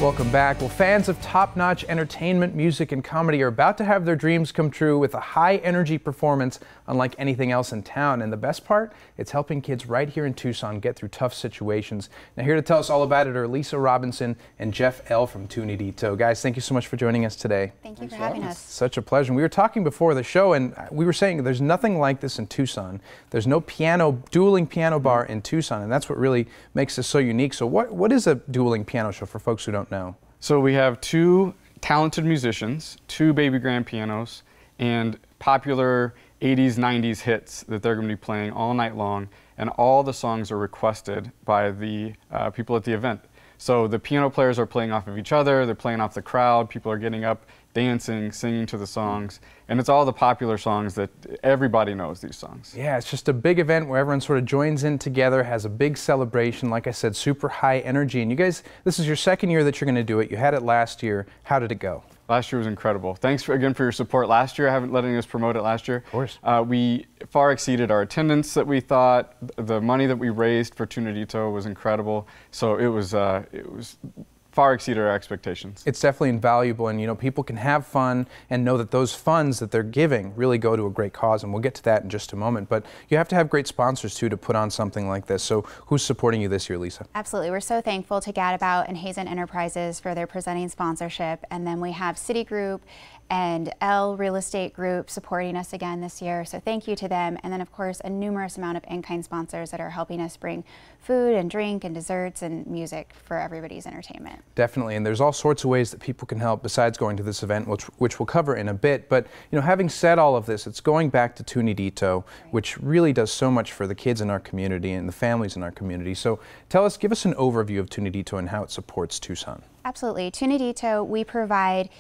Welcome back. Well, fans of top-notch entertainment, music, and comedy are about to have their dreams come true with a high-energy performance unlike anything else in town. And the best part, it's helping kids right here in Tucson get through tough situations. Now, here to tell us all about it are Lisa Robinson and Jeff Ell from Tu Nidito. Guys, thank you so much for joining us today. Thank you for having us. Such a pleasure. We were talking before the show, and we were saying there's nothing like this in Tucson. There's no dueling piano bar in Tucson, and that's what really makes this so unique. So what is a dueling piano show for folks who don't know? So we have two talented musicians, two baby grand pianos, and popular 80s, 90s hits that they're going to be playing all night long, and all the songs are requested by the people at the event. So the piano players are playing off of each other, they're playing off the crowd, people are getting up, dancing, singing to the songs, and it's all the popular songs that everybody knows these songs. Yeah, it's just a big event where everyone sort of joins in together, has a big celebration, like I said, super high energy. And you guys, this is your second year that you're going to do it. You had it last year. How did it go? Last year was incredible. Thanks again for your support last year. I haven't letting us promote it last year. Of course. We far exceeded our attendance that we thought. The money that we raised for Tu Nidito was incredible. So it was far exceeded our expectations. It's definitely invaluable, and you know, people can have fun and know that those funds that they're giving really go to a great cause, and we'll get to that in just a moment. But you have to have great sponsors too to put on something like this. So who's supporting you this year, Lisa? Absolutely. We're so thankful to Gadabout and Hazen Enterprises for their presenting sponsorship, and then we have Citigroup and Ell Real Estate Group supporting us again this year. So thank you to them. And then of course a numerous amount of in-kind sponsors that are helping us bring food and drink and desserts and music for everybody's entertainment. Definitely, and there's all sorts of ways that people can help besides going to this event, which we'll cover in a bit. But you know, having said all of this, it's going back to Tu Nidito, which really does so much for the kids in our community and the families in our community. So give us an overview of Tu Nidito and how it supports Tucson. Absolutely. Tu Nidito, we provide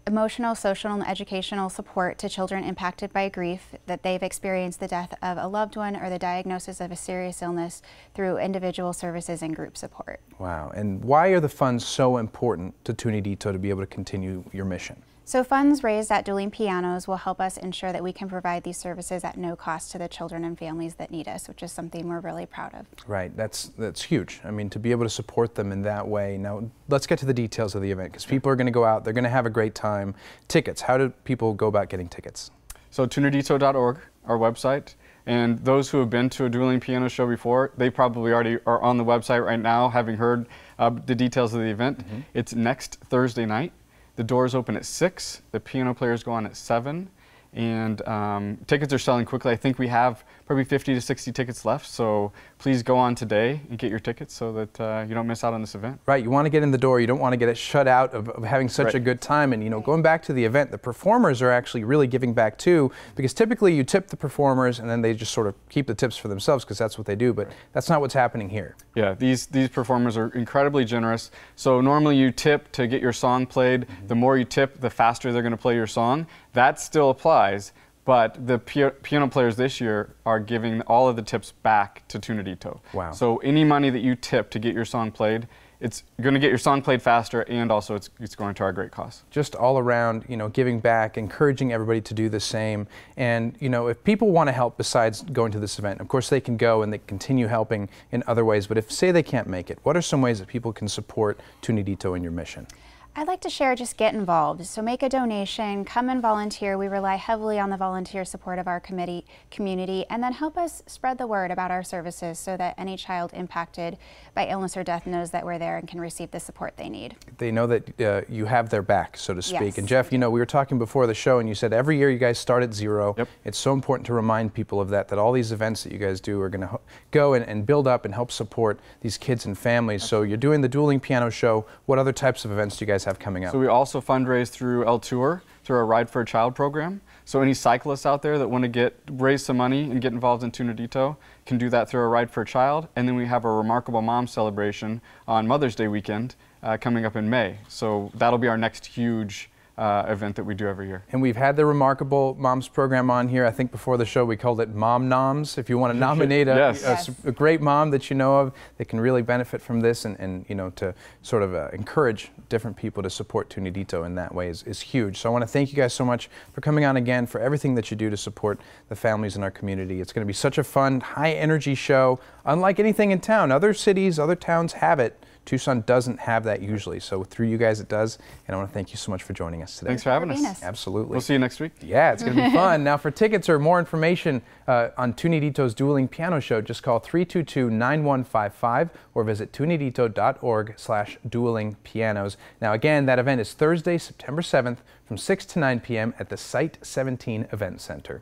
emotional, social, and educational support to children impacted by grief, that they've experienced the death of a loved one or the diagnosis of a serious illness, through individual services and group support. Wow. And why are the funds so important to Tu Nidito to be able to continue your mission? So funds raised at Dueling Pianos will help us ensure that we can provide these services at no cost to the children and families that need us, which is something we're really proud of. Right, that's huge. I mean, to be able to support them in that way. Now, let's get to the details of the event, because people are going to go out, they're going to have a great time. Tickets, how do people go about getting tickets? So tunidito.org, our website, and those who have been to a dueling piano show before, they probably already are on the website right now, having heard the details of the event. Mm-hmm. It's next Thursday night. The doors open at 6, the piano players go on at 7, and tickets are selling quickly. I think we have probably 50 to 60 tickets left, so please go on today and get your tickets so that you don't miss out on this event. Right, you want to get in the door, you don't want to get it shut out of having such a good time. And you know, going back to the event, the performers are actually really giving back too, because typically you tip the performers and then they just sort of keep the tips for themselves because that's what they do, but that's not what's happening here. Yeah, these performers are incredibly generous. So normally you tip to get your song played. Mm-hmm. The more you tip, the faster they're going to play your song. That still applies. But the piano players this year are giving all of the tips back to Tu Nidito. Wow. So any money that you tip to get your song played, it's going to get your song played faster, and also it's going to our great cause. Just all around, you know, giving back, encouraging everybody to do the same. And, you know, if people want to help besides going to this event, of course they can go and they continue helping in other ways. But if, say, they can't make it, what are some ways that people can support Tu Nidito in your mission? I'd like to share, just get involved. So make a donation, come and volunteer. We rely heavily on the volunteer support of our community, and then help us spread the word about our services so that any child impacted by illness or death knows that we're there and can receive the support they need. They know that you have their back, so to speak. Yes. And Jeff, you know, we were talking before the show and you said every year you guys start at 0. Yep. It's so important to remind people of that all these events that you guys do are going to go and build up and help support these kids and families. So you're doing the Dueling Piano Show. What other types of events do you guys have coming up? So we also fundraise through El Tour, through our Ride for a Child program. So any cyclists out there that want to raise some money and get involved in Tu Nidito can do that through our Ride for a Child. And then we have a Remarkable Mom celebration on Mother's Day weekend coming up in May. So that'll be our next huge event that we do every year. And we've had the Remarkable Moms program on here. I think before the show we called it Mom Noms. If you want to nominate a great mom that you know of that can really benefit from this, and you know, to sort of encourage different people to support Tu Nidito in that way is huge. So I want to thank you guys so much for coming on again, for everything that you do to support the families in our community. It's going to be such a fun, high energy show, unlike anything in town. Other cities, other towns have it. Tucson doesn't have that usually, so through you guys it does, and I want to thank you so much for joining us today. Thanks for having us. Absolutely. We'll see you next week. Yeah, it's going to be fun. Now for tickets or more information on Tu Nidito's Dueling Piano Show, just call 322-9155 or visit tunidito.org/duelingpianos. Now again, that event is Thursday, September 7th from 6 to 9 p.m. at the Site 17 Event Center.